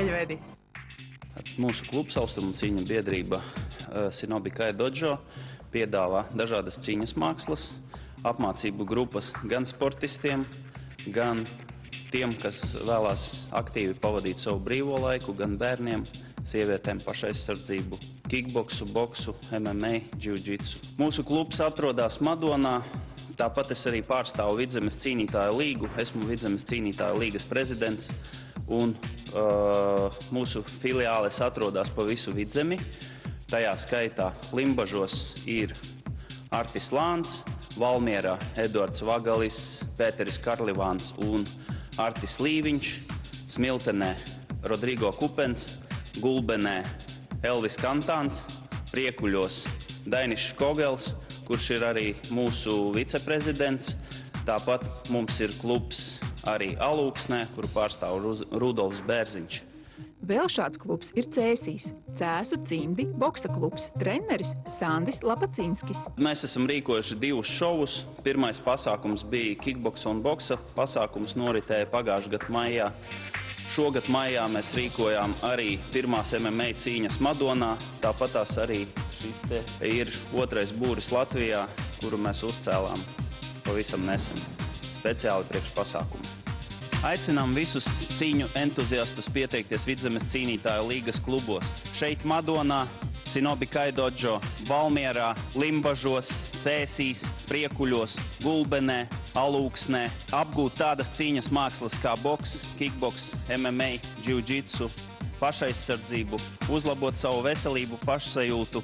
ceļvedis? Mūsu klubs Austrumu cīņu biedrība Shinobi Kai Dojo piedāvā dažādas cīņas mākslas, apmācību grupas gan sportistiem, gan tiem, kas vēlās aktīvi pavadīt savu brīvo laiku, gan bērniem, sievietēm pašaizsardzību, kickboksu, boksu, MMA, jiu-jitsu. Mūsu klubs atrodas Madonā, tāpat es arī pārstāvu Vidzemes cīnītāju līgu, esmu Vidzemes cīnītāju līgas prezidents, un mūsu filiāles atrodas pa visu Vidzemi. Tajā skaitā Limbažos ir Artis Lāns, Valmierā Eduards Vagalis, Pēteris Karlivāns un Artis Līviņš, Smiltenē Rodrigo Kupens, Gulbenē Elvis Kantāns, Priekuļos Dainis Škogels, kurš ir arī mūsu viceprezidents. Tāpat mums ir klubs arī Alūksnē, kuru pārstāv Rudolfs Bērziņš. Vēl šāds klubs ir Cēsīs, Cēsu cimdi boksa klubs, treneris Sandis Lapacīnskis. Mēs esam rīkojuši 2 šovus. Pirmais pasākums bija kickboksa un boksa. Pasākums noritēja pagājušā gada maijā. Šogad maijā mēs rīkojām arī pirmās MMA cīņas Madonā. Tāpatās arī šis te ir 2. būris Latvijā, kuru mēs uzcēlām pavisam nesen, speciāli priekš pasākumu. Aicinām visus cīņu entuziastus pieteikties Vidzemes cīnītāju līgas klubos. Šeit Madonā, Shinobi Kai Dojo, Valmierā, Limbažos, Cēsīs, Priekuļos, Gulbenē, Alūksnē, apgūt tādas cīņas mākslas kā boks, kickboks, MMA, jiu-jitsu, pašaizsardzību, uzlabot savu veselību, pašsajūtu.